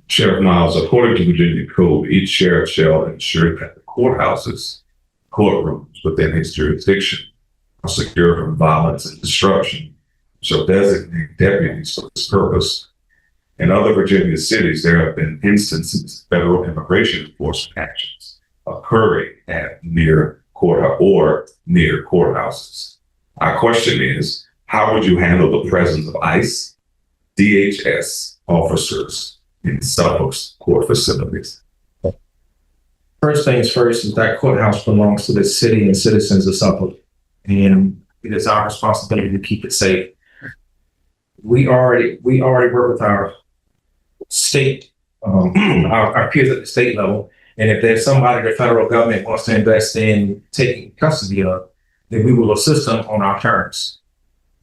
Sheriff Miles, according to Virginia Code, each sheriff shall ensure that the courthouses, courtrooms within his jurisdiction are secure from violence and disruption, shall designate deputies for this purpose. In other Virginia cities, there have been instances of federal immigration enforcement actions occurring at near courthouses. Our question is, how would you handle the presence of ICE, DHS officers in Suffolk's court facilities? First things first is that courthouse belongs to the city and citizens of Suffolk, and it is our responsibility to keep it safe. We already work with our state, our peers at the state level, and if there's somebody the federal government wants to invest in taking custody of, then we will assist them on our terms.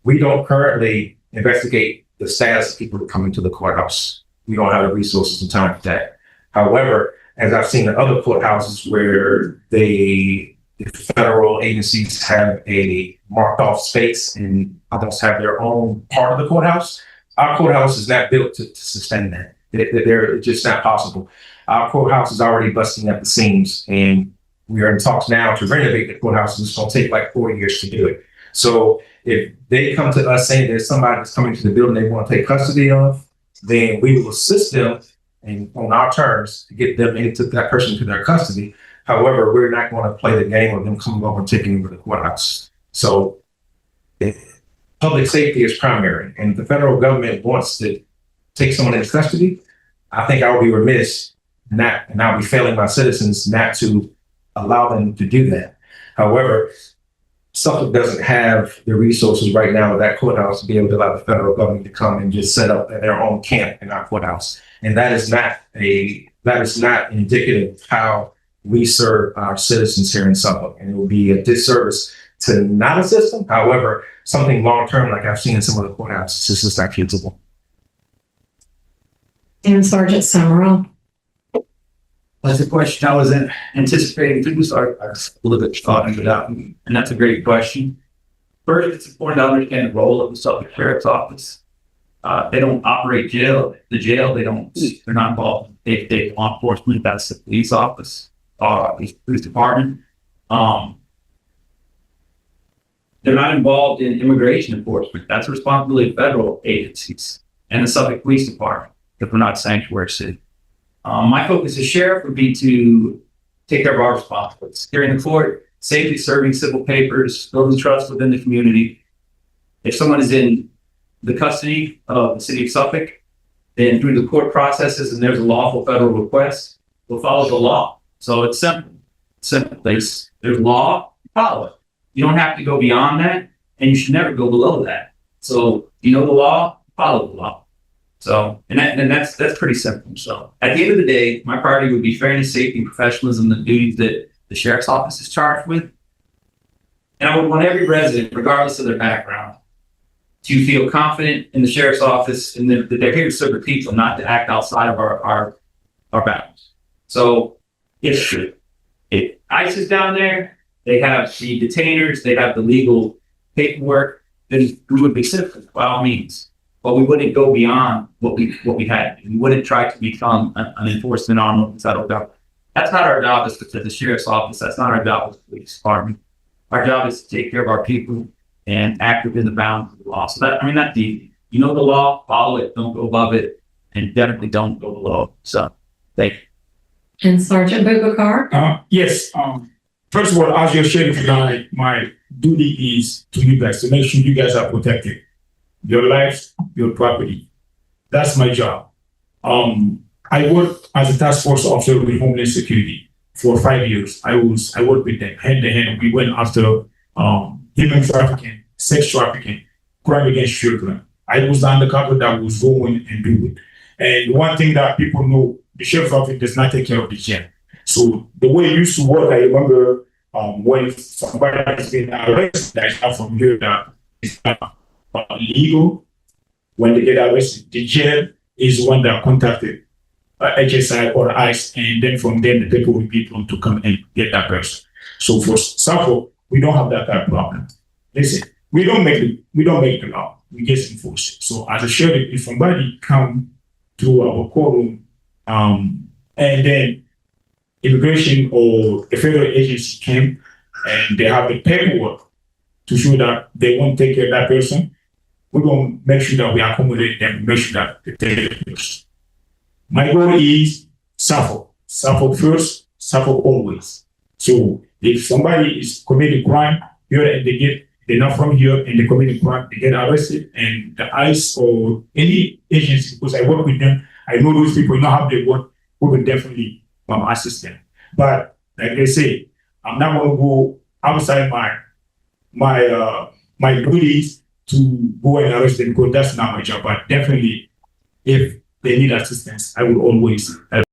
We don't currently investigate the status of people who come into the courthouse. We don't have the resources and time for that. However, as I've seen in other courthouses where the federal agencies have a marked off space and others have their own part of the courthouse, our courthouse is not built to sustain that. It's just not possible. Our courthouse is already busting at the seams, and we are in talks now to renovate the courthouse. It's going to take like 4 years to do it. So if they come to us saying there's somebody that's coming to the building they want to take custody of, then we will assist them and on our terms to get them into that person to their custody. However, we're not going to play the game of them coming over and taking over the courthouse. So public safety is primary, and if the federal government wants to take someone into custody, I think I would be remiss and I'll be failing my citizens not to allow them to do that. However, Suffolk doesn't have the resources right now at that courthouse to be able to allow the federal government to come and just set up their own camp in our courthouse. And that is not indicative of how we serve our citizens here in Suffolk. And it would be a disservice to not assist them. However, something long-term, like I've seen in some of the courthouses, is just not feasible. And Sergeant Summerall. That's a question I wasn't anticipating to, so I was a little bit thought into that, and that's a great question. First, it's important to understand the role of the Suffolk Sheriff's Office. They don't operate the jail. They're not involved in day-to-day law enforcement. That's the police office, the police department. They're not involved in immigration enforcement. That's the responsibility of federal agencies and the Suffolk Police Department, if we're not a sanctuary city. My focus as sheriff would be to take care of our responsibilities. During the court, safely serving civil papers, building trust within the community. If someone is in the custody of the city of Suffolk, then through the court processes and there's a lawful federal request, we'll follow the law. So it's simple. There's law, follow it. You don't have to go beyond that, and you should never go below that. So you know the law, follow the law. So, and that's pretty simple. So at the end of the day, my priority would be fairness, safety, and professionalism, the duties that the sheriff's office is charged with. And I would want every resident, regardless of their background, to feel confident in the sheriff's office and that they're here to serve the people, not to act outside of our bounds. So if ICE is down there, they have the detainers, they have the legal paperwork, then we would be citizens by all means. But we wouldn't go beyond what we had. We wouldn't try to become an enforcement arm of the federal government. That's not our job as the sheriff's office. That's not our job as the police department. Our job is to take care of our people and act within the bounds of the law. So that's easy. You know the law, follow it, don't go above it, and definitely don't go below it. So thank you. And Sergeant Boubacar? Yes. First of all, as your sheriff, my duty is to you guys to make sure you guys are protected. Your lives, your property. That's my job. I worked as a task force officer with Homeland Security for 5 years. I worked with them hand to hand. We went after human trafficking, sex trafficking, crime against children. I was the undercover that was going and do it. And one thing that people know, the sheriff's office does not take care of the jail. So the way it used to work, I remember when somebody has been arrested, that's not from here that is legal. When they get arrested, the jail is one that contacted HSI or ICE, and then from there the people will be able to come and get that person. So for Suffolk, we don't have that kind of problem. Listen, we don't make the law, we just enforce it. So as a sheriff, if somebody come to our courtroom And then immigration or a federal agency came and they have the paperwork to show that they won't take care of that person. We're going to make sure that we accommodate them, make sure that they take care of the person. My goal is Suffolk. Suffolk first, Suffolk always. So if somebody is committing crime here and they're not from here and they commit a crime, they get arrested, and the ICE or any agency, because I work with them, I know those people, know how they work, we will definitely assist them. But like I say, I'm not going to go outside my duties to go and arrest them because that's not my job. But definitely, if they need assistance, I will always help.